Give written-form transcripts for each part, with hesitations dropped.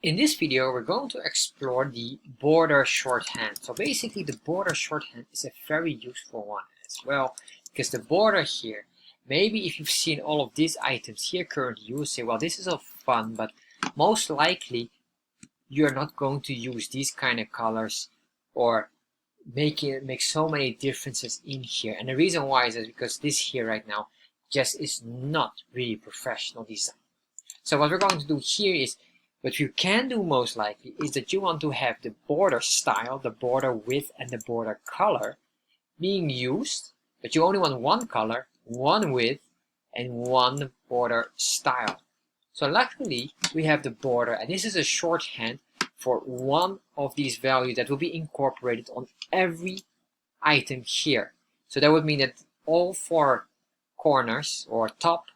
In this video, we're going to explore the border shorthand. So basically, the border shorthand is a very useful one as well, because the border here, maybe if you've seen all of these items here currently, you will say, well, this is all fun, but most likely you're not going to use these kind of colors or make so many differences in here. And the reason why is because this here right now just is not really professional design. So what we're going to do here is, what you can do most likely is that you want to have the border style, the border width, and the border color being used, but you only want one color, one width, and one border style. So luckily, we have the border, and this is a shorthand for one of these values that will be incorporated on every item here. So that would mean that all four corners, or top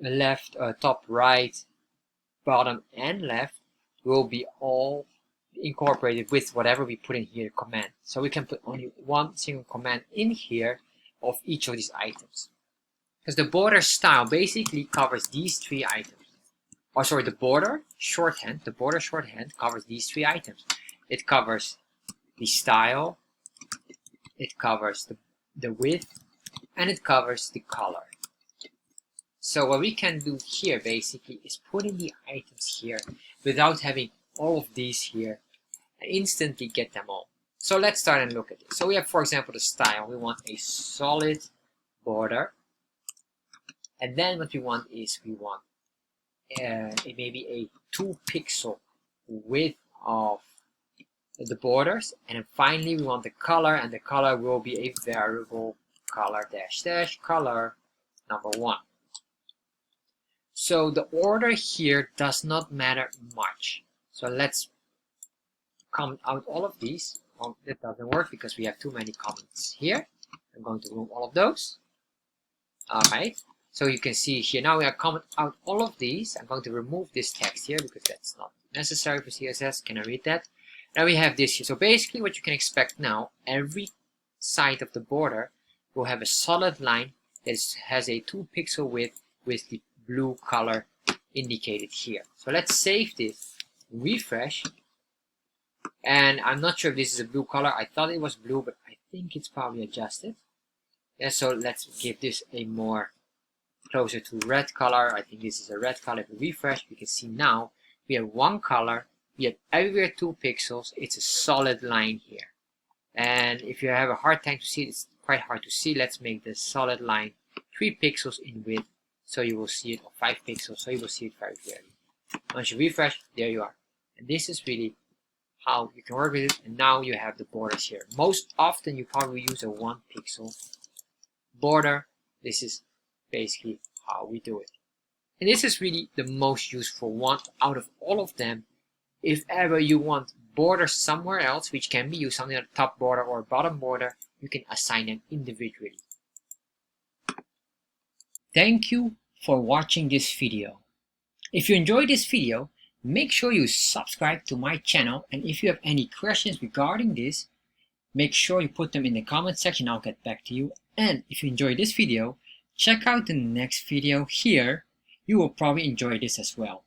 left, top right, bottom and left, will be all incorporated with whatever we put in here, command. So we can put only one single command in here of each of these items. Because the border style basically covers these three items. Or sorry, the border shorthand covers these three items. It covers the style, it covers the width, and it covers the color. So what we can do here basically is put in the items here without having all of these here and instantly get them all. So let's start and look at it. So we have, for example, the style. We want a solid border. And then what we want is we want maybe a 2 pixel width of the borders. And then finally we want the color, and the color will be a variable color dash dash color number 1. So the order here does not matter much. So let's comment out all of these. Well, that doesn't work because we have too many comments here. I'm going to remove all of those. Alright, so you can see here now we have comment out all of these. I'm going to remove this text here because that's not necessary for CSS. Can I read that? Now we have this here. So basically what you can expect now, every side of the border will have a solid line that has a 2 pixel width with the blue color indicated here. So let's save this, refresh, and I'm not sure if this is a blue color. I thought it was blue, but I think it's probably adjusted. Yeah, so let's give this a more closer to red color. I think this is a red color. If we refresh, we can see now we have one color, we have everywhere 2 pixels. It's a solid line here, and if you have a hard time to see it, it's quite hard to see. Let's make the solid line 3 pixels in width, so you will see it, or 5 pixels, so you will see it very clearly. Once you refresh, there you are. And this is really how you can work with it. And now you have the borders here. Most often you probably use a 1 pixel border. This is basically how we do it. And this is really the most useful one out of all of them. If ever you want borders somewhere else, which can be used something like a top border or bottom border, you can assign them individually. Thank you for watching this video. If you enjoyed this video, make sure you subscribe to my channel, and if you have any questions regarding this, make sure you put them in the comment section. I'll get back to you. And if you enjoyed this video, check out the next video here. You will probably enjoy this as well.